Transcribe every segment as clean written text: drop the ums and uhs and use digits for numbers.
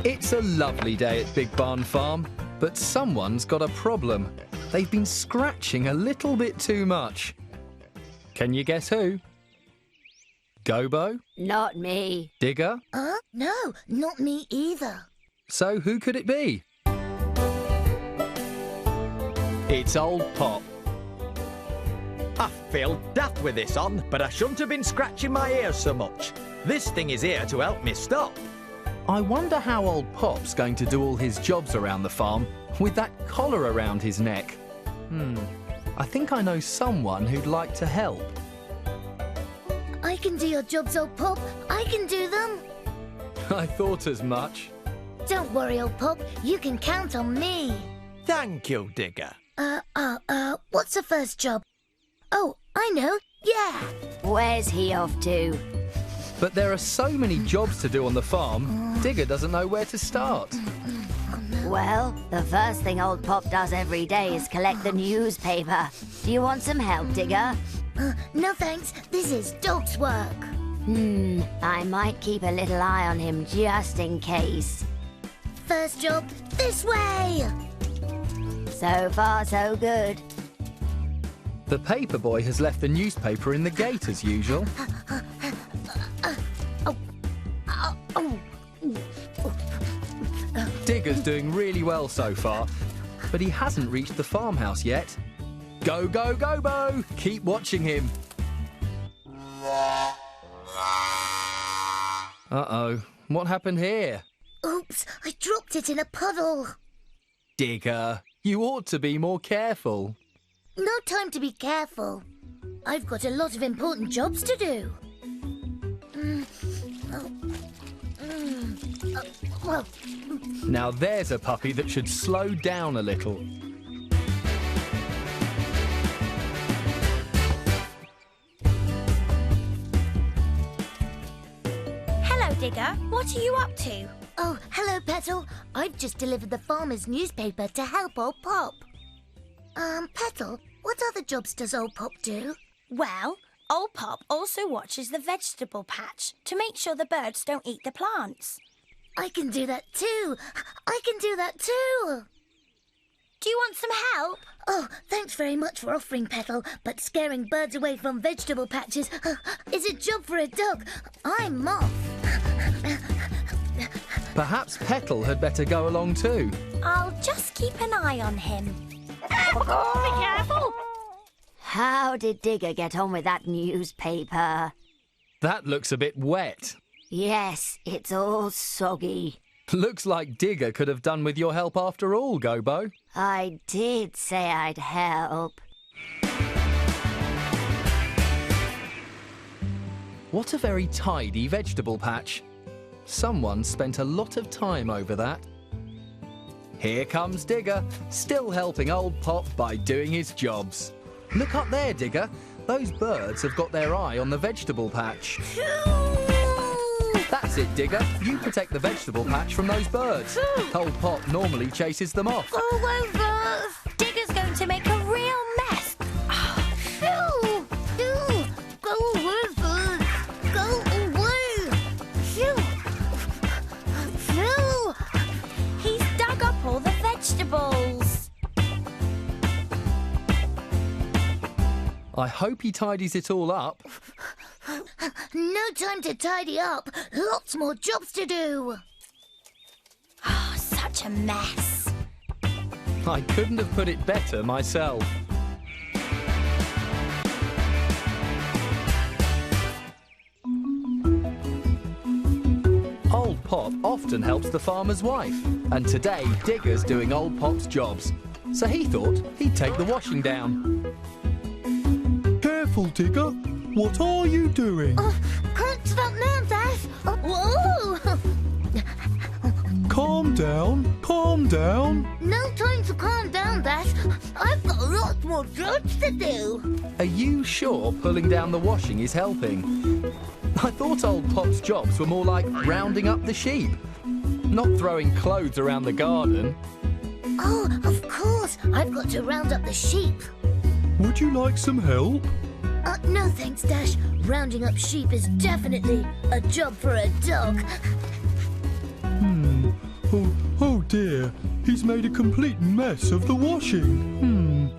It's a lovely day at Big Barn Farm, but someone's got a problem. They've been scratching a little bit too much. Can you guess who? Gobo? Not me. Digger? No, not me either. So who could it be? It's Old Pop. I feel daft with this on, but I shouldn't have been scratching my ears so much. This thing is here to help me stop. I wonder how Old Pop's going to do all his jobs around the farm with that collar around his neck. I think I know someone who'd like to help. I can do your jobs, Old Pop. I can do them. I thought as much. Don't worry, Old Pop. You can count on me. Thank you, Digger. What's the first job? Oh, I know. Yeah. Where's he off to? But there are so many jobs to do on the farm, Digger doesn't know where to start. Well, the first thing Old Pop does every day is collect the newspaper. Do you want some help, Digger? No thanks. This is dog's work. I might keep a little eye on him just in case. First job, this way. So far, so good. The paper boy has left the newspaper in the gate as usual. Digger's doing really well so far, but he hasn't reached the farmhouse yet. Go, go, go, Bo! Keep watching him. Uh-oh, what happened here? Oops, I dropped it in a puddle. Digger, you ought to be more careful. No time to be careful. I've got a lot of important jobs to do. Now there's a puppy that should slow down a little. Hello, Digger. What are you up to? Oh, hello, Petal. I've just delivered the farmer's newspaper to help Old Pop. Petal, what other jobs does Old Pop do? Well, Old Pop also watches the vegetable patch to make sure the birds don't eat the plants. I can do that too. I can do that too. Do you want some help? Oh, thanks very much for offering, Petal, but scaring birds away from vegetable patches is a job for a dog. I'm off. Perhaps Petal had better go along too. I'll just keep an eye on him. Be careful! How did Digger get on with that newspaper? That looks a bit wet. Yes, it's all soggy. Looks like Digger could have done with your help after all, Gobo. I did say I'd help. What a very tidy vegetable patch. Someone spent a lot of time over that. Here comes Digger, still helping Old Pop by doing his jobs. Look up there, Digger. Those birds have got their eye on the vegetable patch. That's it, Digger. You protect the vegetable patch from those birds. Old Pop normally chases them off. Go over! Digger's going to make a real mess. Phew! Phew! Go away, birds! Go away! Phew! Phew! He's dug up all the vegetables. I hope he tidies it all up. No time to tidy up. Lots more jobs to do. Oh, such a mess. I couldn't have put it better myself. Old Pop often helps the farmer's wife, and today Digger's doing Old Pop's jobs. So he thought he'd take the washing down. Careful, Digger. What are you doing? Can't stop now, Dash. Whoa! Calm down, calm down. No time to calm down, Dash. I've got lots more jobs to do. Are you sure pulling down the washing is helping? I thought Old Pop's jobs were more like rounding up the sheep, not throwing clothes around the garden. Oh, of course. I've got to round up the sheep. Would you like some help? No thanks, Dash. Rounding up sheep is definitely a job for a dog. Oh dear, he's made a complete mess of the washing.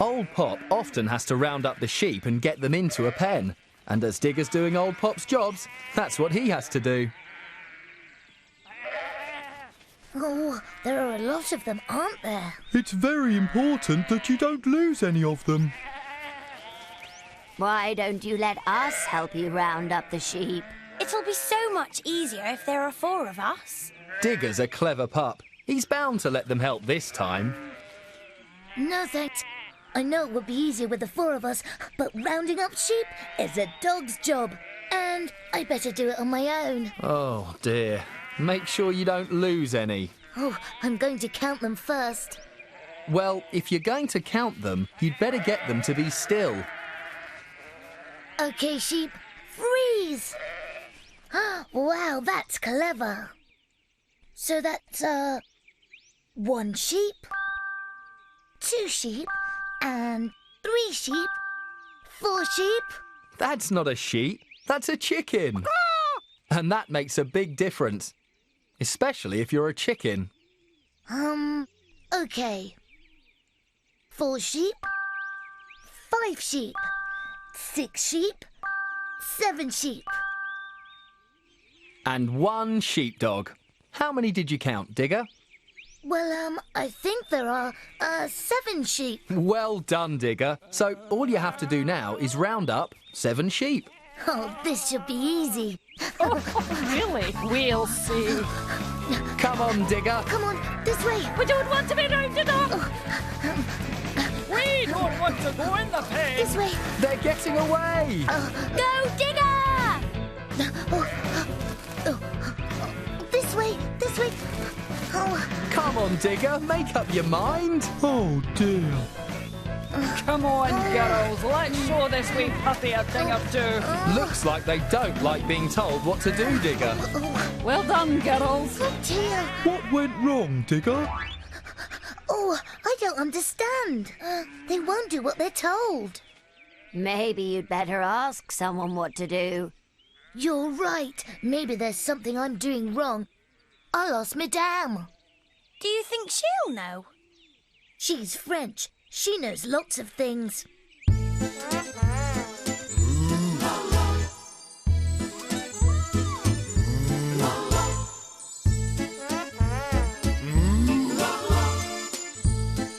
Old Pop often has to round up the sheep and get them into a pen. And as Digger's doing Old Pop's jobs, that's what he has to do. Oh, there are a lot of them, aren't there? It's very important that you don't lose any of them. Why don't you let us help you round up the sheep? It'll be so much easier if there are 4 of us. Digger's a clever pup. He's bound to let them help this time. No thanks. I know it would be easier with the 4 of us, but rounding up sheep is a dog's job. And I better do it on my own. Oh dear. Make sure you don't lose any. Oh, I'm going to count them first. Well, if you're going to count them, you'd better get them to be still. Okay, sheep, freeze! Wow, that's clever. So that's, 1 sheep, 2 sheep, and 3 sheep, 4 sheep. That's not a sheep, that's a chicken. And that makes a big difference, especially if you're a chicken. Okay. 4 sheep, 5 sheep, 6 sheep, 7 sheep. And 1 sheepdog. How many did you count, Digger? Well, I think there are, 7 sheep. Well done, Digger. So all you have to do now is round up 7 sheep. Oh, this should be easy. Really? We'll see. Come on, Digger. Come on, this way. We don't want to be rounded up. We don't want to go in the pen. This way. They're getting away. Go, Digger! This way, this way. Oh, Come on, Digger. Make up your mind. Oh dear. Come on, girls. Let's show this wee puppy a thing or two. Looks like they don't like being told what to do, Digger. Well done, girls. oh dear. What went wrong, Digger? Oh, I don't understand. They won't do what they're told. Maybe you'd better ask someone what to do. You're right. Maybe there's something I'm doing wrong. I'll ask Madame. Do you think she'll know? She's French. She knows lots of things.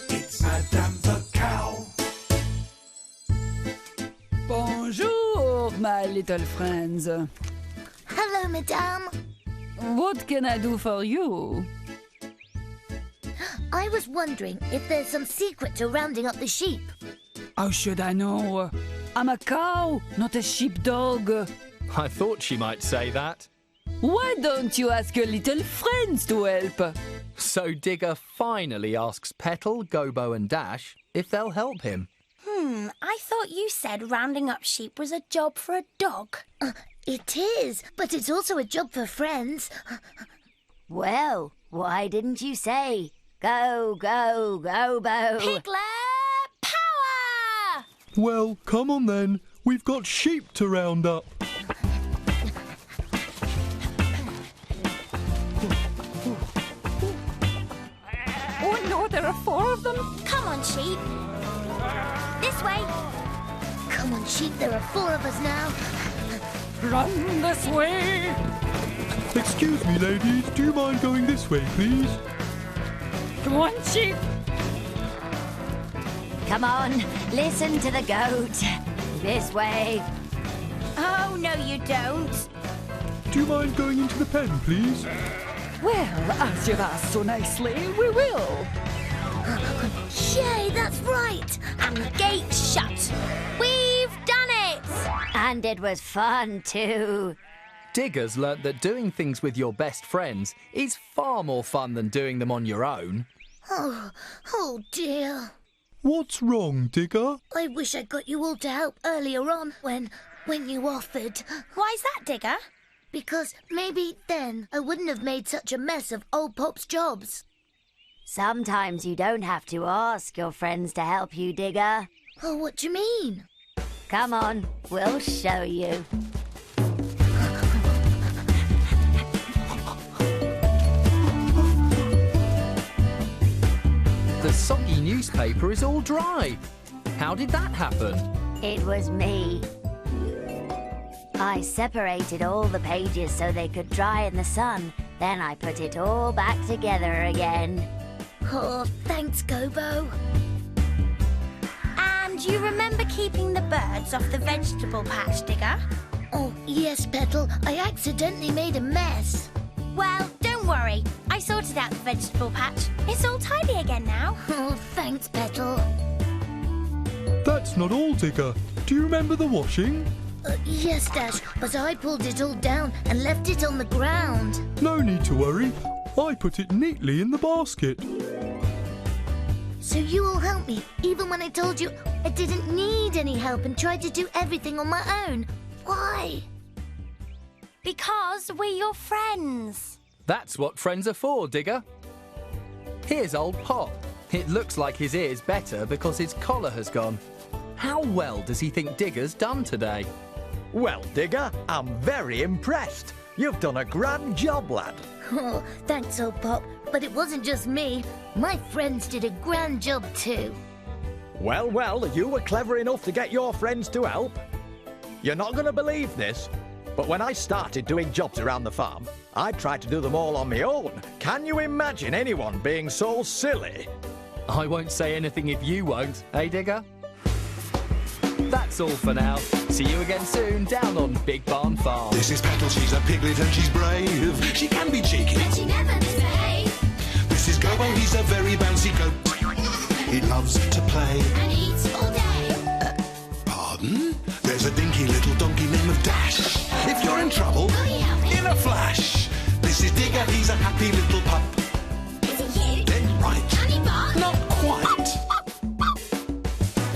It's Madame the Cow. Bonjour, my little friends. Hello, Madame. What can I do for you? I was wondering if there's some secret to rounding up the sheep. How should I know? I'm a cow, not a sheepdog. I thought she might say that. Why don't you ask your little friends to help? So Digger finally asks Petal, Gobo and Dash if they'll help him. I thought you said rounding up sheep was a job for a dog. It is, but it's also a job for friends. Well, why didn't you say, go, go, Gobo? Piglet power! Well, come on then. We've got sheep to round up. Oh no, there are 4 of them. Come on, sheep. This way. Come on, sheep, there are 4 of us now. Run this way. Excuse me, ladies. Do you mind going this way, please? Come on, sheep. Come on, listen to the goat. This way. Oh, no, you don't. Do you mind going into the pen, please? Well, as you've asked so nicely, we will. Yay, that's right. And gate shut. We've done it! And it was fun too. Digger's learnt that doing things with your best friends is far more fun than doing them on your own. Oh dear. What's wrong, Digger? I wish I got you all to help earlier on when you offered. Why's that, Digger? Because maybe then I wouldn't have made such a mess of old Pop's jobs. Sometimes you don't have to ask your friends to help you, Digger. Oh, what do you mean? Come on, we'll show you. The soggy newspaper is all dry. How did that happen? It was me. I separated all the pages so they could dry in the sun. Then I put it all back together again. Oh, thanks, Gobo. And you remember keeping the birds off the vegetable patch, Digger? Oh, yes, Petal. I accidentally made a mess. Well, don't worry. I sorted out the vegetable patch. It's all tidy again now. Oh, thanks, Petal. That's not all, Digger. Do you remember the washing? Yes, Dash, but I pulled it all down and left it on the ground. No need to worry. I put it neatly in the basket. So you all helped me, even when I told you I didn't need any help and tried to do everything on my own. Why? Because we're your friends. That's what friends are for, Digger. Here's old Pop. It looks like his ear's better because his collar has gone. How well does he think Digger's done today? Well, Digger, I'm very impressed. You've done a grand job, lad. Oh, thanks, old Pop. But it wasn't just me. My friends did a grand job too. Well, you were clever enough to get your friends to help. You're not going to believe this, but when I started doing jobs around the farm, I tried to do them all on my own. Can you imagine anyone being so silly? I won't say anything if you won't, eh, Digger? That's all for now. See you again soon down on Big Barn Farm. This is Petal, she's a piglet and she's brave. She can be cheeky, But she never misbehaves. This is Gobo, he's a very bouncy goat. He loves to play. And eats all day. Pardon? There's a dinky little donkey named Dash. If you're in trouble, in a flash. This is Digger, he's a happy little pup. Is it you? Dead right. Honey Bun? Not quite.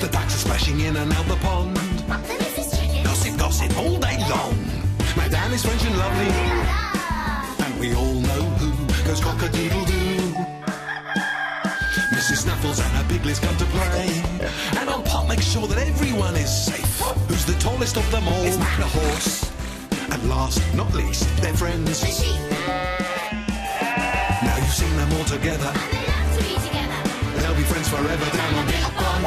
The ducks are splashing in and out the pond. Then is this chicken? Gossip all day long. Madame is French and lovely. And we all know who goes cock-a-doodle-doo. Mrs. Snuffles and her piglets come to play. And old Pop makes sure that everyone is safe. Who's the tallest of them all? It's Mac the horse. And last, not least, they're friends. The sheep. Now you've seen them all together. And they love to be together. They'll be friends forever down on Big Barn